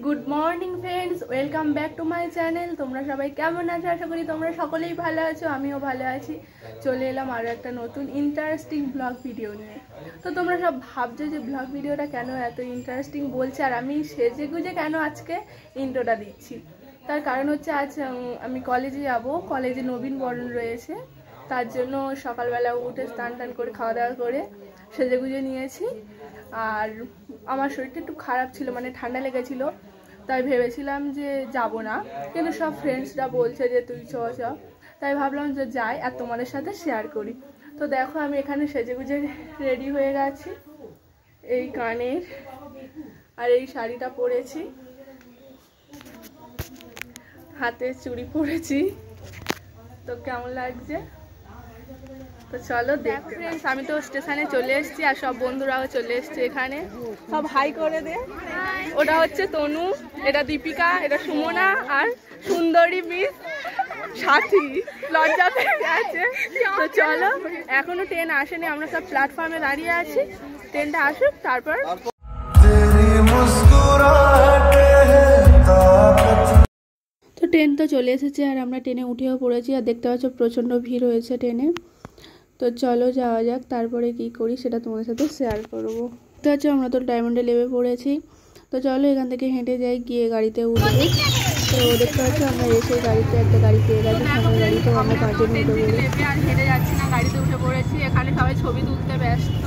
Good morning friends, welcome back to my channel. তোমরা সবাই কেমন আছো? আশা করি তোমরা সকলেই ভালো আছো, আমিও ভালো আছি। চলে এলাম আরও একটা নতুন ইন্টারেস্টিং ব্লগ ভিডিও নিয়ে। তো তোমরা সব ভাবছো যে ব্লগ ভিডিওটা কেন এত ইন্টারেস্টিং বলছে, আর আমি সেজে গুজে কেন আজকে ইন্ট্রোটা দিচ্ছি। তার কারণ হচ্ছে আজ আমি কলেজে যাব, কলেজে নবীন বরণ রয়েছে। তার জন্য সকালবেলা উঠে স্নান টান করে খাওয়া দাওয়া করে সেজে গুজে নিয়েছি। আর আমার শরীরটা একটু খারাপ ছিল, মানে ঠান্ডা লেগেছিল, তাই ভেবেছিলাম যে যাব না, কিন্তু সব ফ্রেন্ডসরা বলছে যে তুই চ, তাই ভাবলাম যে যাই আর তোমাদের সাথে শেয়ার করি। তো দেখো আমি এখানে সেজে গুজে রেডি হয়ে গেছি, এই কানের আর এই শাড়িটা পরেছি, হাতে চুড়ি পরেছি। তো কেমন লাগছে? তো চলো দেখো ফ্রেন্ডস, আমি তো স্টেশনে চলে এসেছি আর সব বন্ধুরাও চলে এসছে এখানে। সব হাই করে দে। ওটা হচ্ছে তনু, এটা দীপিকা, এটা সুমনা আর সুন্দরী মিস সাথী লজ্জা পেয়ে আছে। তো চলো, এখনো ট্রেন আসেনি, আমরা সব প্ল্যাটফর্মে দাঁড়িয়ে আছি, ট্রেনটা আসুক তারপর। তো ট্রেন তো চলে এসেছে আর আমরা ট্রেনে উঠেও পড়েছি, আর দেখতে পাচ্ছ প্রচণ্ড ভিড় হয়েছে ট্রেনে। তো চলো যাওয়া যাক, তারপরে কি করি সেটা তোমাদের সাথে শেয়ার করবো। তো হচ্ছে আমরা তো ডায়মন্ডে নেমে পড়েছি। তো চলো এখান থেকে হেঁটে যাই, গিয়ে গাড়িতে উঠবো। তো দেখতে পাচ্ছ আমরা এসে গাড়িতে একটা গাড়ি পেয়ে গেছি, সামনের গাড়ি। তো আমরা 5 জন উঠে পড়ি আর হেঁটে যাচ্ছি না, গাড়িতে উঠে পড়েছি। এখানে সবাই ছবি তুলতে ব্যস্ত,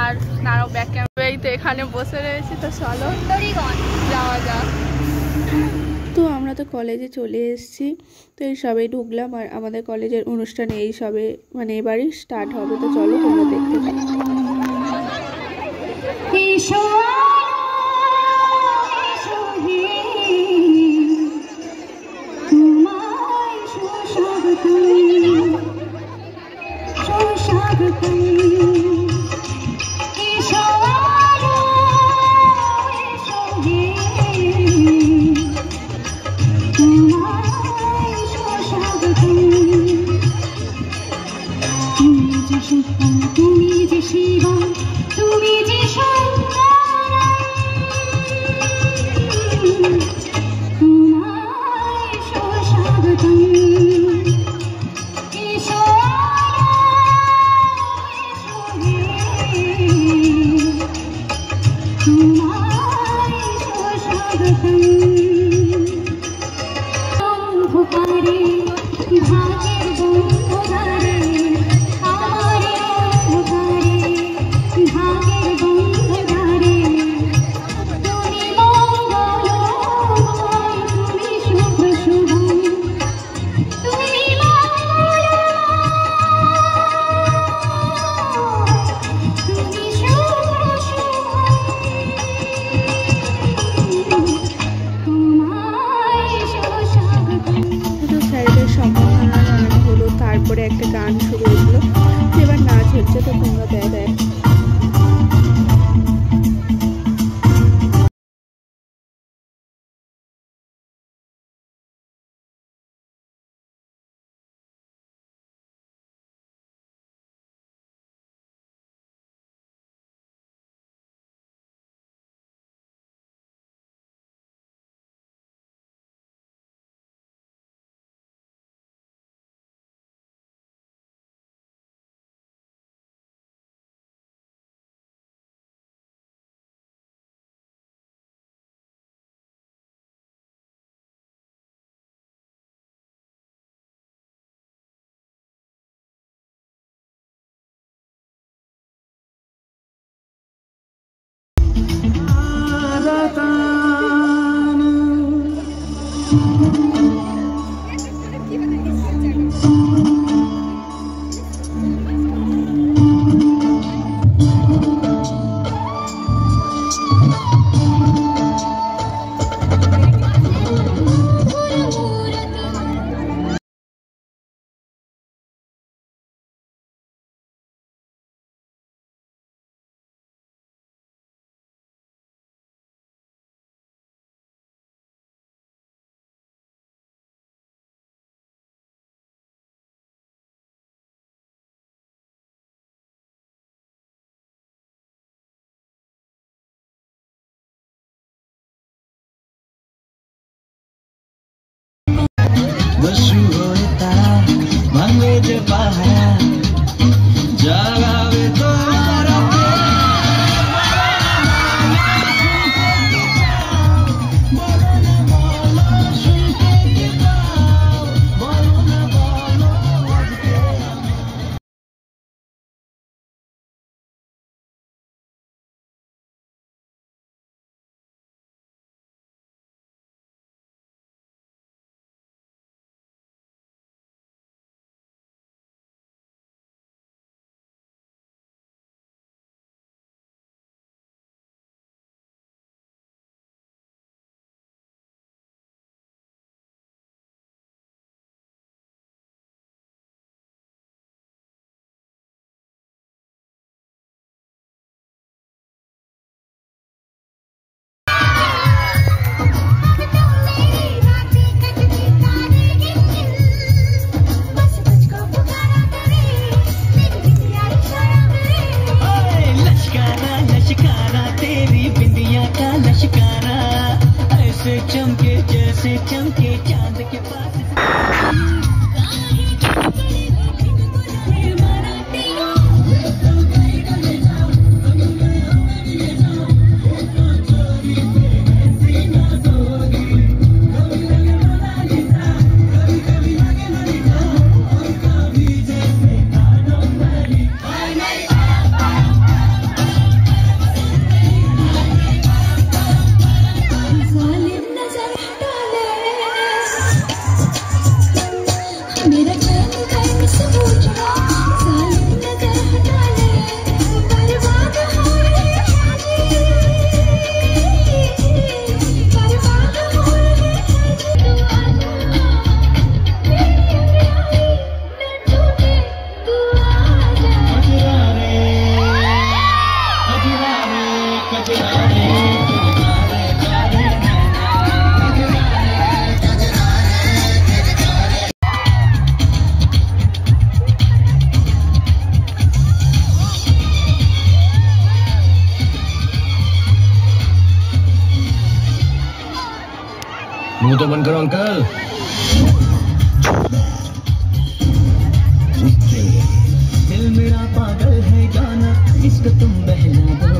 আর নাও ব্যাক ক্যামেরাই তো এখানে বসে রয়েছি। তো চলো যাওয়া যাক। তো আমরা তো কলেজে চলে এসেছি, তো এই সবাই ঢুকলাম, আর আমাদের কলেজের অনুষ্ঠানে এই সবে মানে এবারই স্টার্ট হবে। তো চলো তোমরা দেখতে পাই। चमके जैसे चमके चांद के पास। मुंह तो बंद करो अंकल। दिल मेरा पागल है गाना, इसको तुम बहला दो।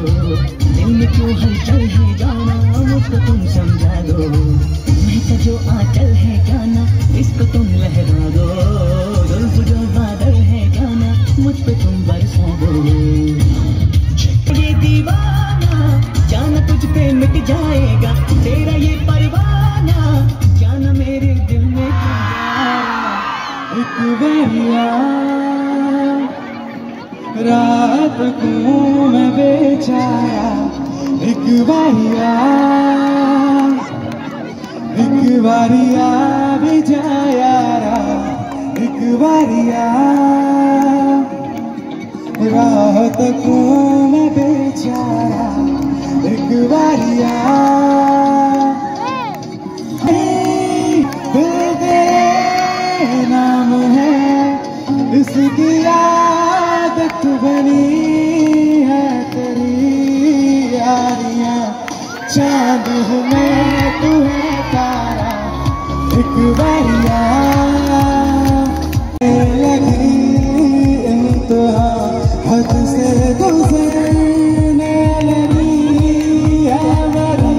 दिल में क्यों हलचल है गाना, मुझको तुम समझा दो। महका जो आंचल है गाना, इसको तुम लहरा दो। जुल्फ जो बादल है गाना, मुझ पे तुम बरसा दो। ये दीवाना जाना तुझ पे मिट जाएगा, तेरा ये परवाना जाना मेरे दिल में एक बारिया रात को मैं बेचारा, एक बारिया भी जा यारा, एक बारिया रात को मैं बेचारा, एक बारिया नाम है इसकी आदत बनी है तेरी यारियां। चांद हूँ मैं तू है तारा, एक बारिया लगी इंतहा हद से गुजरने लगी हमारी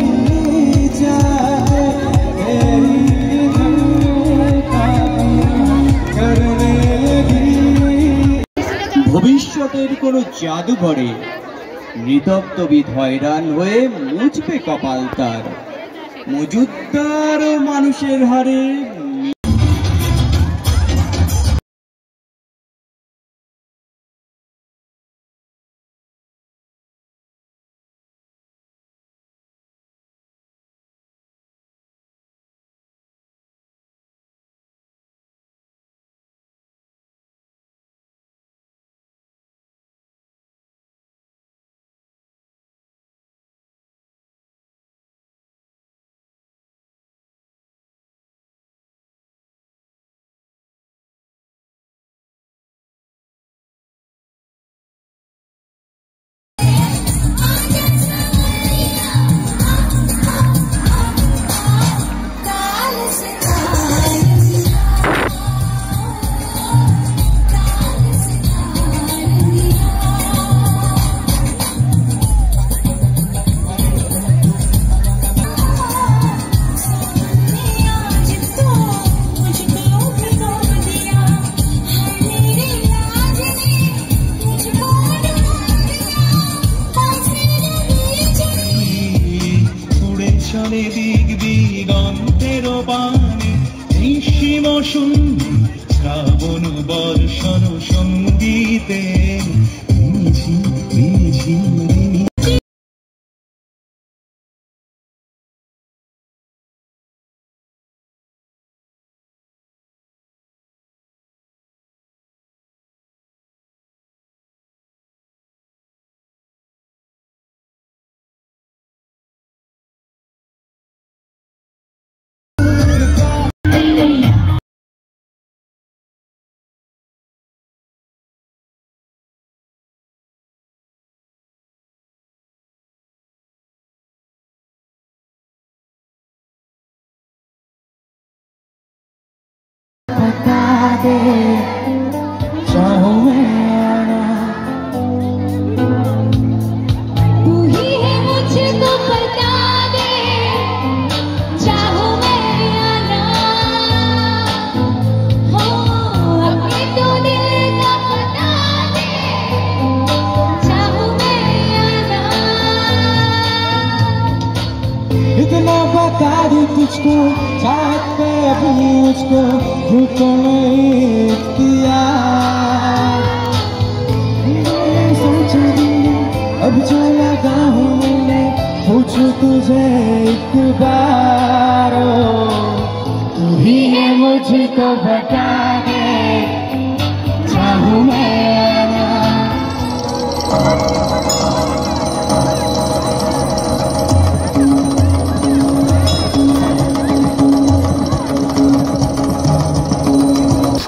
चाह तेरी ভবিষ্যতের কোনো জাদুঘরে নৃতত্ত্ববিদ হয়রান হয়ে মুছবে কপাল তার। মজুদ্দার ও মানুষের হারে दे, चाहूं मैं आना। तू ही है मुझको बता दे, चाहूं मैं आना। हो अपने तो दिल का बता दे, चाहूं मैं आना। इतना बता दूं तुझको, चाहत पे अभी मुझको झूठो नहीं इख्तियार। सोचा मैंने अब जो लगा हूँ मैंने, पूछूं तुझे एक बार। तू ही है मुझको बता दे, चाहूं मैं आना।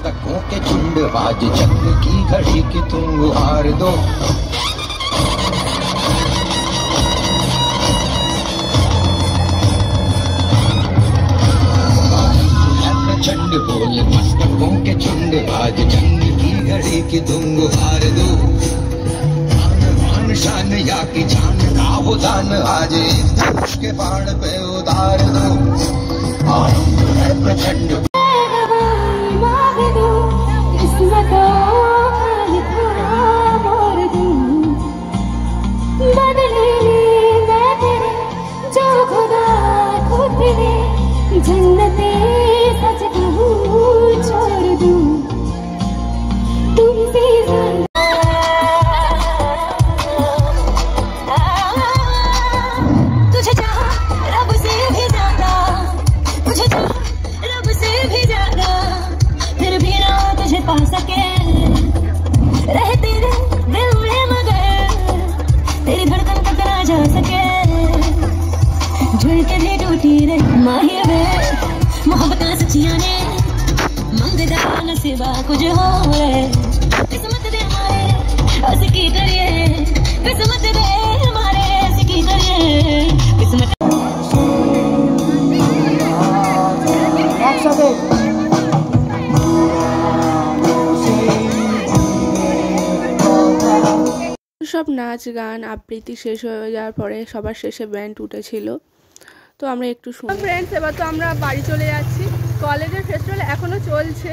तकों के झुंड आज जंग की घड़ी की तुम गुहार दो। प्रचंड बोल मस्तकों के झुंड आज जंग की घड़ी की तुम गुहार दो। मान शान या की जान का वो दान आज धनुष के बाण पे उतार दो। आनंद है प्रचंड मांग दूं किस्मतों का लिखा मोड़ दूं, बदले मैं तेरे जो खुदा खुद ने जन्नते सच कहूँ छोड़ दूं तुमसे ज्यादा। तुझे चाहा रब से भी ज्यादा, तुझे चाहा रब से भी ज्यादा, फिर भी ना तुझे पा सके। रहे तेरे दिल में मगर तेरी धड़कन तक ना जा सके। जुड़ के भी टूटी रे माहिर वे मोहब्बतां सच्चियां ने, मंगदा नसीबा कुछ हो रे। किस्मत दे हमारे अस की करिए, किस्मत दे हमारे अस की करिए। किस्मत সব নাচ গান আবৃত্তি শেষ হয়ে যাওয়ার পরে সবার শেষে ব্যান্ড উঠেছিল, তো আমরা একটু শুনি। ফ্রেন্ডস, এবার তো আমরা বাড়ি চলে যাচ্ছি। কলেজের ফেস্টিভ্যাল এখনও চলছে,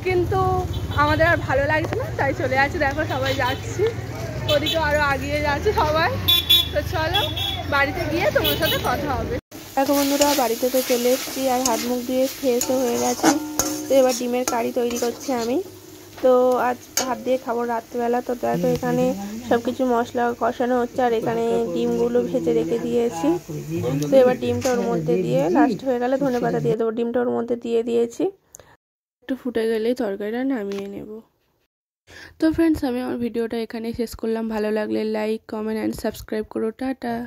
কিন্তু আমাদের আর ভালো লাগছে না, তাই চলে যাচ্ছি। দেখো সবাই যাচ্ছি, ওদিকেও আরও আগিয়ে যাচ্ছে সবাই। তো চলো বাড়িতে গিয়ে তোমার সাথে কথা হবে। দেখো বন্ধুরা, বাড়িতে তো চলে এসেছি আর হাত মুখ দিয়ে ফ্রেশও হয়ে গেছি। তো এবার ডিমের কারি তৈরি করছি আমি। তো আজ ভাত দিয়ে খাবো রাত্রিবেলা। তো দেখো এখানে সব কিছু মশলা কষানো হচ্ছে, আর এখানে ডিমগুলো ভেজে রেখে দিয়েছি। তো এবার ডিমটা ওর মধ্যে দিয়ে, লাস্ট হয়ে গেলে ধনেপাতা দিয়ে দেবো। ডিমটা ওর মধ্যে দিয়ে দিয়েছি, একটু ফুটে গেলেই তরকারিটা নামিয়ে নেব। তো ফ্রেন্ডস, আমি আমার ভিডিওটা এখানেই শেষ করলাম। ভালো লাগলে লাইক, কমেন্ট অ্যান্ড সাবস্ক্রাইব করো। টাটা।